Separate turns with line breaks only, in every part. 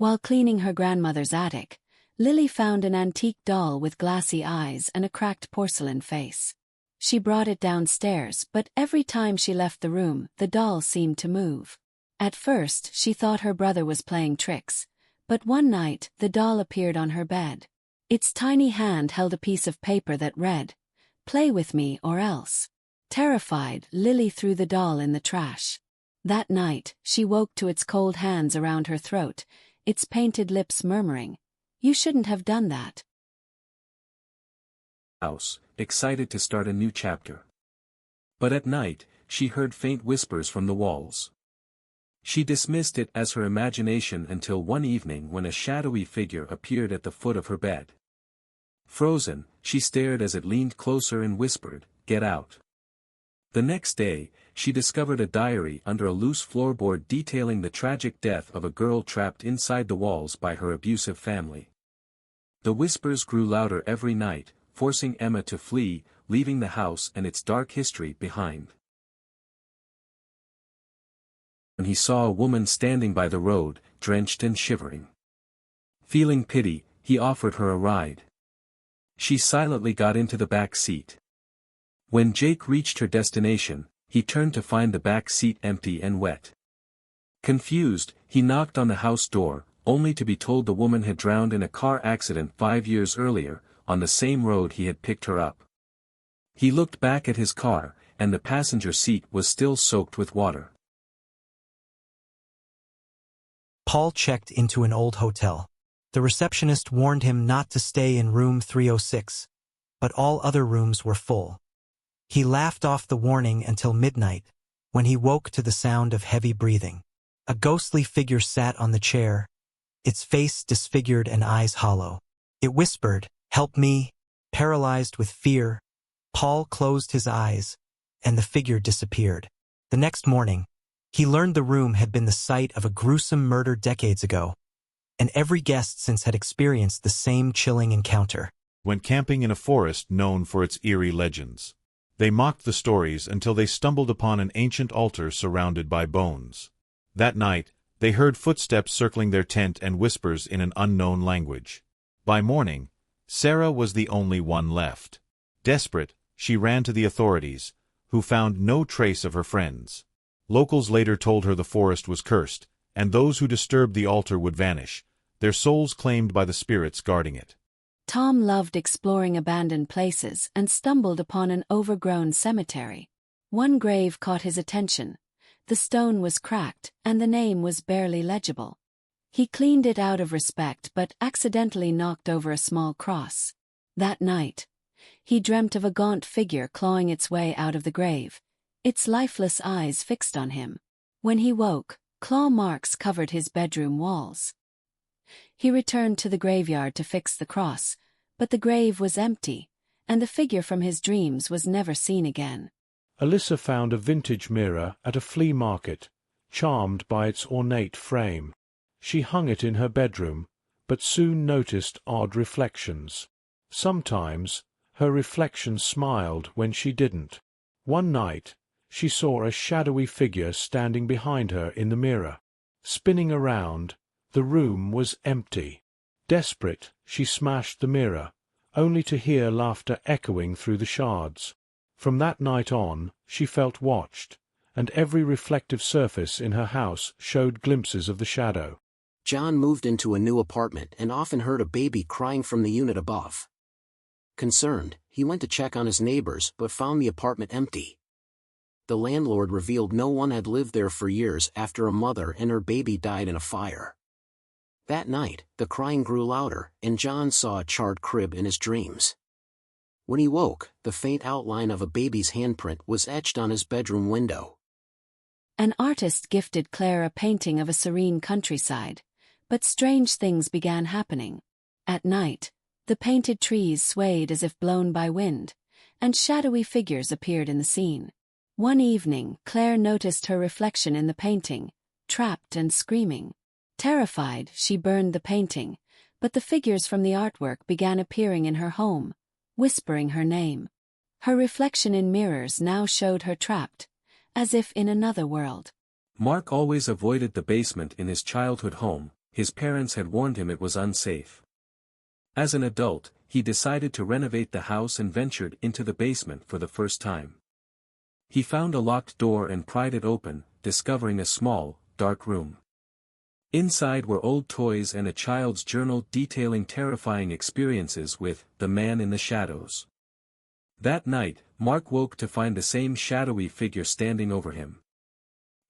While cleaning her grandmother's attic, Lily found an antique doll with glassy eyes and a cracked porcelain face. She brought it downstairs, but every time she left the room, the doll seemed to move. At first, she thought her brother was playing tricks, but one night, the doll appeared on her bed. Its tiny hand held a piece of paper that read, "Play with me or else." Terrified, Lily threw the doll in the trash. That night, she woke to its cold hands around her throat, its painted lips murmuring, "You shouldn't have done that."
House, excited to start a new chapter. But at night, she heard faint whispers from the walls. She dismissed it as her imagination until one evening when a shadowy figure appeared at the foot of her bed. Frozen, she stared as it leaned closer and whispered, "Get out." The next day, she discovered a diary under a loose floorboard detailing the tragic death of a girl trapped inside the walls by her abusive family. The whispers grew louder every night, forcing Emma to flee, leaving the house and its dark history behind. When he saw a woman standing by the road, drenched and shivering. Feeling pity, he offered her a ride. She silently got into the back seat. When Jake reached her destination, he turned to find the back seat empty and wet. Confused, he knocked on the house door, only to be told the woman had drowned in a car accident 5 years earlier, on the same road he had picked her up. He looked back at his car, and the passenger seat was still soaked with water.
Paul checked into an old hotel. The receptionist warned him not to stay in room 306, but all other rooms were full. He laughed off the warning until midnight, when he woke to the sound of heavy breathing. A ghostly figure sat on the chair, its face disfigured and eyes hollow. It whispered, "Help me." Paralyzed with fear, Paul closed his eyes, and the figure disappeared. The next morning, he learned the room had been the site of a gruesome murder decades ago, and every guest since had experienced the same chilling encounter.
Went camping in a forest known for its eerie legends. They mocked the stories until they stumbled upon an ancient altar surrounded by bones. That night, they heard footsteps circling their tent and whispers in an unknown language. By morning, Sarah was the only one left. Desperate, she ran to the authorities, who found no trace of her friends. Locals later told her the forest was cursed, and those who disturbed the altar would vanish, their souls claimed by the spirits guarding it.
Tom loved exploring abandoned places and stumbled upon an overgrown cemetery. One grave caught his attention. The stone was cracked, and the name was barely legible. He cleaned it out of respect but accidentally knocked over a small cross. That night, he dreamt of a gaunt figure clawing its way out of the grave, its lifeless eyes fixed on him. When he woke, claw marks covered his bedroom walls. He returned to the graveyard to fix the cross, but the grave was empty, and the figure from his dreams was never seen again.
Alyssa found a vintage mirror at a flea market, charmed by its ornate frame. She hung it in her bedroom, but soon noticed odd reflections. Sometimes, her reflection smiled when she didn't. One night, she saw a shadowy figure standing behind her in the mirror. Spinning around, the room was empty. Desperate, she smashed the mirror, only to hear laughter echoing through the shards. From that night on, she felt watched, and every reflective surface in her house showed glimpses of the shadow.
John moved into a new apartment and often heard a baby crying from the unit above. Concerned, he went to check on his neighbors but found the apartment empty. The landlord revealed no one had lived there for years after a mother and her baby died in a fire. That night, the crying grew louder, and John saw a charred crib in his dreams. When he woke, the faint outline of a baby's handprint was etched on his bedroom window.
An artist gifted Claire a painting of a serene countryside, but strange things began happening. At night, the painted trees swayed as if blown by wind, and shadowy figures appeared in the scene. One evening, Claire noticed her reflection in the painting, trapped and screaming. Terrified, she burned the painting, but the figures from the artwork began appearing in her home, whispering her name. Her reflection in mirrors now showed her trapped, as if in another world.
Mark always avoided the basement in his childhood home, his parents had warned him it was unsafe. As an adult, he decided to renovate the house and ventured into the basement for the first time. He found a locked door and pried it open, discovering a small, dark room. Inside were old toys and a child's journal detailing terrifying experiences with the man in the shadows. That night, Mark woke to find the same shadowy figure standing over him.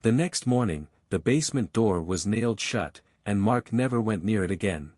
The next morning, the basement door was nailed shut, and Mark never went near it again.